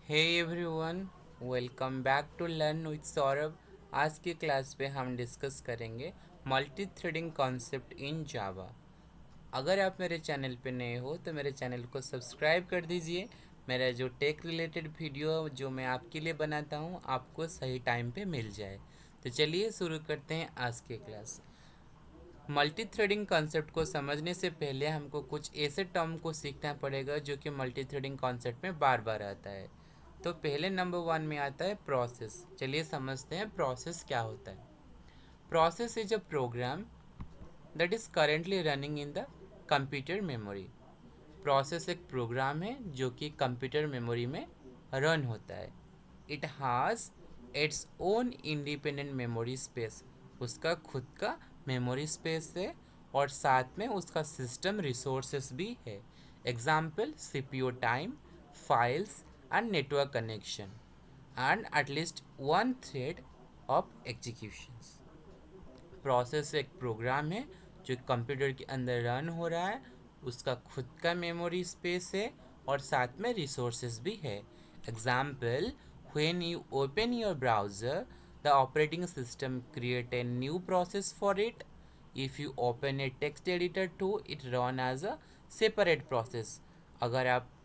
Hey everyone, welcome back to learn with Saurabh. आज की class पे हम डिस्कस करेंगे multithreading concept in Java. अगर आप मेरे चैनल पे नए हो तो मेरे चैनल को सब्सक्राइब कर दीजिए। मेरा जो टेक रिलेटेड वीडियो जो मैं आपके लिए बनाता हूँ आपको सही टाइम पे मिल जाए। तो चलिए शुरू करते हैं आज की क्लास। मल्टी थ्रेडिंग कॉन्सेप्ट को समझने से पहले हमको कुछ ऐसे टर्म को सीखना पड़ेगा जो कि मल्टी थ्रेडिंग कॉन्सेप्ट में बार बार आता है। तो पहले नंबर वन में आता है प्रोसेस। चलिए समझते हैं प्रोसेस क्या होता है। Process is a program that is currently running in the computer memory. Process एक प्रोग्राम है जो कि कंप्यूटर मेमोरी में रन होता है। It has its own independent memory space. उसका खुद का मेमोरी स्पेस है और साथ में उसका सिस्टम रिसोर्सेस भी है। Example CPU time, files and network connection and at least one thread of executions. Process एक प्रोग्राम है जो कंप्यूटर के अंदर रन हो रहा है। उसका खुद का मेमोरी स्पेस है और साथ में रिसोर्सेज भी है। Example, when you open your browser the operating system create a new process for it. If you open a text editor too it run as a separate process. अगर आप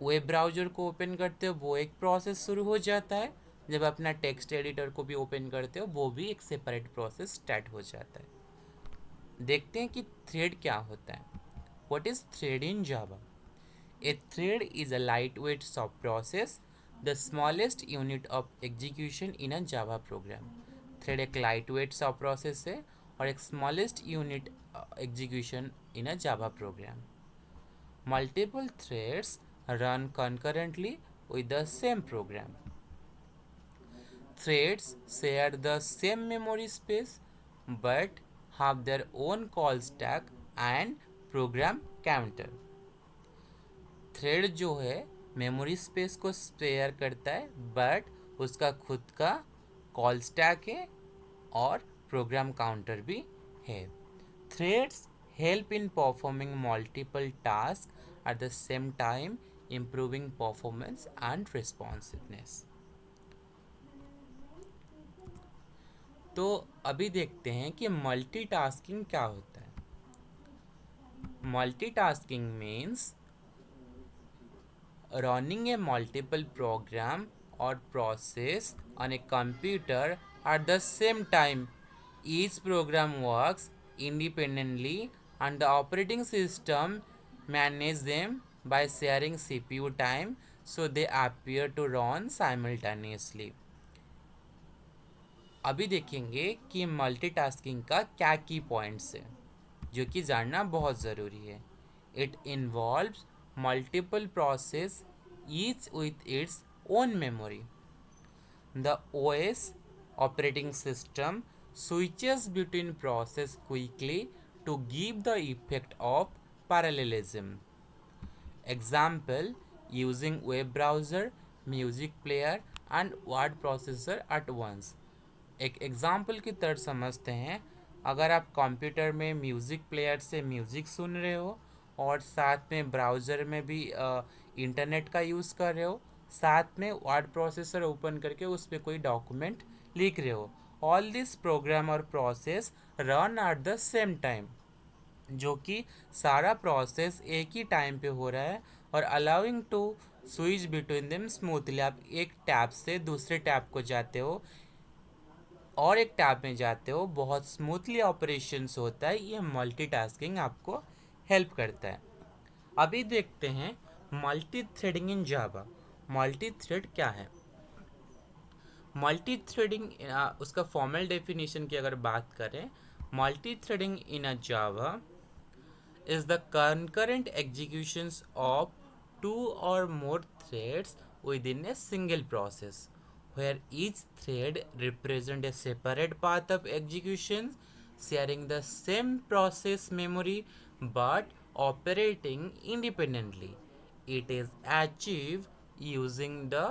web browser को open करते हो वो एक process शुरू हो जाता है। जब अपना टेक्स्ट एडिटर को भी ओपन करते हो वो भी एक सेपरेट प्रोसेस स्टार्ट हो जाता है। देखते हैं कि थ्रेड क्या होता है। What is thread in Java? A thread is a light weight sub process, the smallest unit of execution in a Java program. Thread एक लाइट वेट सब प्रोसेस है और एक smallest unit execution in a Java program. Multiple threads run concurrently with the same program. Threads share the same memory space but have their own call stack and program counter. Thread जो है memory space को share करता है but उसका खुद का call stack है और प्रोग्राम काउंटर भी है। Threads help in performing multiple tasks at the same time, improving performance and responsiveness. तो अभी देखते हैं कि मल्टीटास्किंग क्या होता है। Multitasking means running a multiple program or process on a computer at the same time. Each program works independently and the operating system manages them by sharing CPU time so they appear to run simultaneously. अभी देखेंगे कि multitasking का क्या की points है जो कि जानना बहुत ज़रूरी है। It involves multiple process each with its own memory. The OS operating system switches between processes quickly to give the effect of parallelism. Example, using web browser, music player and word processor at once. एक example की तरह समझते हैं। अगर आप computer में music player से music सुन रहे हो और साथ में ब्राउज़र में भी इंटरनेट का यूज़ कर रहे हो, साथ में वर्ड प्रोसेसर ओपन करके उस पर कोई डॉक्यूमेंट लिख रहे हो, ऑल दिस प्रोग्राम और process run at the same time, जो कि सारा प्रोसेस एक ही टाइम पे हो रहा है और allowing to switch between them smoothly. आप एक टैब से दूसरे टैब को जाते हो और एक टैब में जाते हो, बहुत स्मूथली ऑपरेशंस होता है। ये मल्टीटास्किंग आपको हेल्प करता है। अभी देखते हैं मल्टी थ्रेडिंग इन जावा। मल्टी थ्रेड क्या है? मल्टी थ्रेडिंग उसका फॉर्मल डेफिनेशन की अगर बात करें, multi threading in a Java is the concurrent executions of two or more threads within a single process, where each thread represents a separate path of execution sharing the same process memory but operating independently. It is achieved using the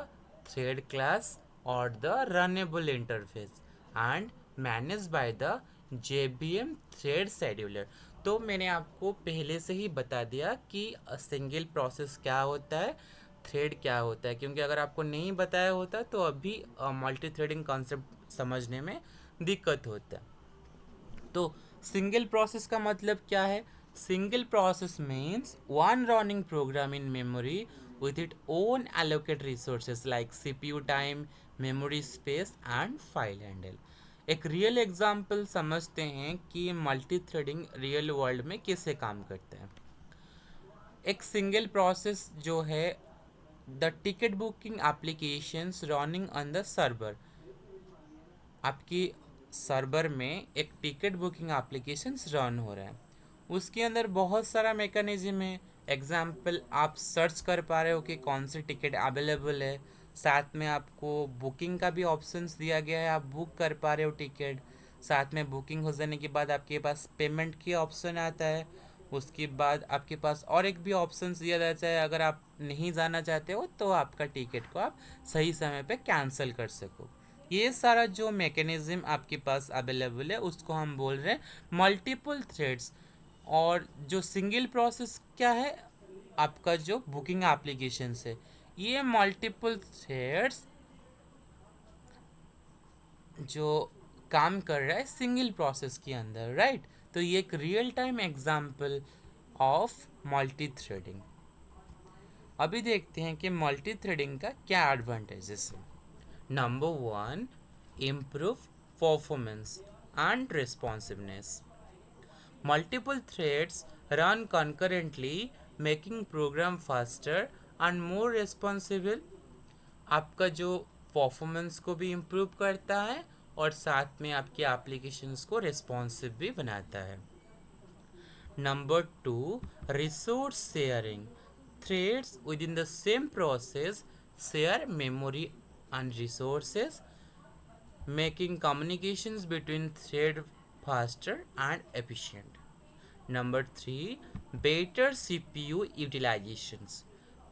thread class or the runnable interface and managed by the JVM thread scheduler. तो मैंने आपको पहले से ही बता दिया कि single process क्या होता है, थ्रेड क्या होता है, क्योंकि अगर आपको नहीं बताया होता तो अभी मल्टी थ्रेडिंग कॉन्सेप्ट समझने में दिक्कत होता है। तो सिंगल प्रोसेस का मतलब क्या है? Single process means one running program in memory with its own allocated resources like CPU time, memory space and file handle। एक रियल एग्जाम्पल समझते हैं कि मल्टी थ्रेडिंग रियल वर्ल्ड में कैसे काम करता है। एक सिंगल प्रोसेस जो है, the ticket booking applications running on the server. आपकी सर्वर में एक टिकट बुकिंग एप्लीकेशंस रन हो रहा है, उसके अंदर बहुत सारा मैकेनिज्म है। एग्जाम्पल, आप सर्च कर पा रहे हो कि कौन सी टिकट अवेलेबल है, साथ में आपको बुकिंग का भी ऑप्शंस दिया गया है, आप बुक कर पा रहे हो टिकट। साथ में बुकिंग हो जाने के बाद आपके पास पेमेंट की ऑप्शन आता है। उसके बाद आपके पास और एक भी ऑप्शन दिया जाता है, अगर आप नहीं जाना चाहते हो तो आपका टिकट को आप सही समय पे कैंसिल कर सको। ये सारा जो मैकेनिज्म आपके पास अवेलेबल है उसको हम बोल रहे हैं मल्टीपल थ्रेड्स। और जो सिंगल प्रोसेस क्या है, आपका जो बुकिंग एप्लीकेशन है, ये मल्टीपल थ्रेड्स जो काम कर रहा है सिंगल प्रोसेस के अंदर, राइट। तो ये एक real time example of multi threading. अभी देखते हैं कि मल्टी थ्रेडिंग का क्या एडवांटेजेस है। Number 1, improve performance and responsiveness. Multiple threads run concurrently, making program faster and more responsible। आपका जो परफॉर्मेंस को भी इम्प्रूव करता है और साथ में आपके एप्लीकेशंस को रिस्पॉन्सिव भी बनाता है। Number 2, resource sharing. Threads with in the same process share memory and resources, making communications between thread faster and efficient। Number 3, better CPU utilizations।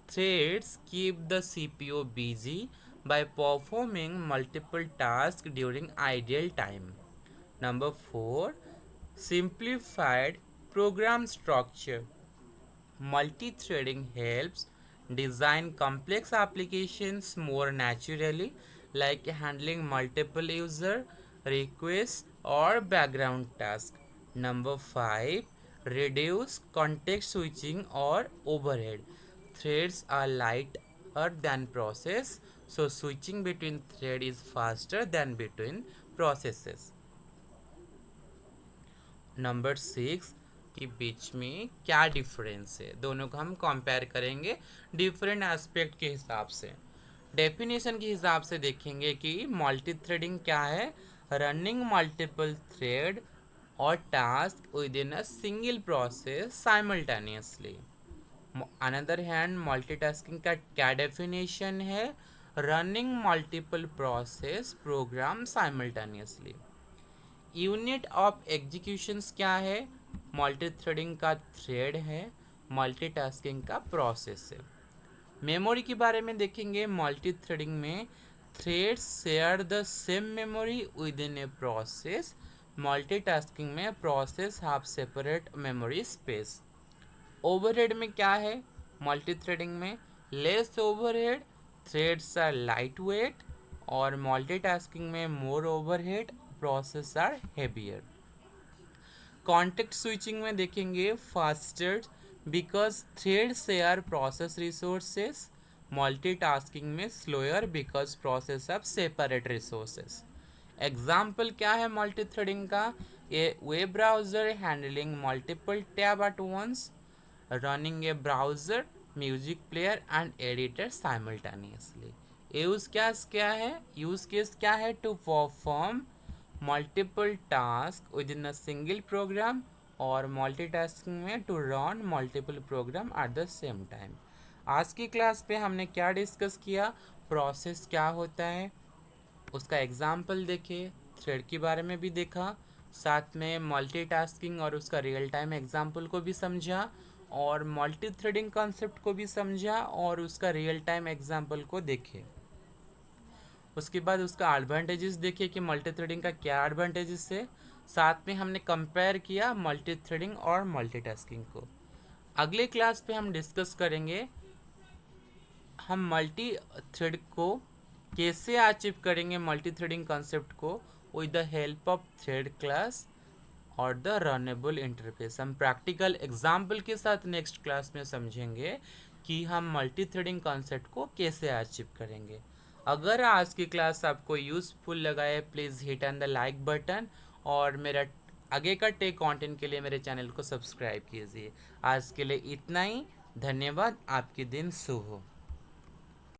Threads keep the CPU busy by performing multiple tasks during ideal time। Number 4, simplified program structure। Multi-threading helps design complex applications more naturally, like handling multiple user requests or background tasks। Number 5, reduce context switching or overhead। Threads are lighter than process, so switching between thread is faster than between processes। Number 6 के बीच में क्या difference है, दोनों को हम compare करेंगे different aspect के हिसाब से। डेफिनेशन के हिसाब से देखेंगे कि मल्टी थ्रेडिंग क्या है, रनिंग मल्टीपल थ्रेड और task within a single process simultaneously. Another hand multitasking का क्या डेफिनेशन है, running multiple process program simultaneously. Unit of executions क्या है, मल्टी थ्रेडिंग का थ्रेड है, मल्टीटास्किंग का प्रोसेस है। मेमोरी के बारे में देखेंगे, मल्टी थ्रेडिंग में threads share the same memory within a process, multitasking में process have separate memory space. Overhead में क्या है, मल्टी थ्रेडिंग में less overhead, threads are light weight, और मल्टीटास्किंग में more overhead, process are heavier. Context switching में देखेंगे faster because thread share process resources, multitasking में slower because process of separate resources. Example क्या है मल्टी थ्रेडिंग का, a web browser handling multiple tab at once, running a browser, music player and editor simultaneously. Use case क्या है, use case क्या है, to perform multiple task within a single program, और multitasking में to run multiple program at the same time. आज की class पे हमने क्या डिस्कस किया, प्रोसेस क्या होता है, उसका एग्जाम्पल देखे, थ्रेड के बारे में भी देखा, साथ में मल्टीटास्किंग और उसका रियल टाइम एग्जाम्पल को भी समझा, और मल्टी थ्रेडिंग कॉन्सेप्ट को भी समझा और उसका रियल टाइम एग्जाम्पल को देखे। उसके बाद उसका एडवांटेजेस देखे कि मल्टी थ्रेडिंग का क्या एडवांटेजेस है, साथ में हमने कंपेयर किया मल्टी थ्रेडिंग और मल्टीटास्किंग को। अगले क्लास पे हम डिस्कस करेंगे हम मल्टी थ्रेड को कैसे अचीव करेंगे, मल्टी थ्रेडिंग कॉन्सेप्ट को, with the help of thread class और द रनेबल इंटरफेस। हम प्रैक्टिकल एग्जाम्पल के साथ नेक्स्ट क्लास में समझेंगे कि हम मल्टी थ्रेडिंग कॉन्सेप्ट को कैसे अचीव करेंगे। अगर आज की क्लास आपको यूज़फुल लगा है, please hit on the like button, और मेरा आगे का टेक कंटेंट के लिए मेरे चैनल को सब्सक्राइब कीजिए। आज के लिए इतना ही, धन्यवाद। आपके दिन शुभ हो।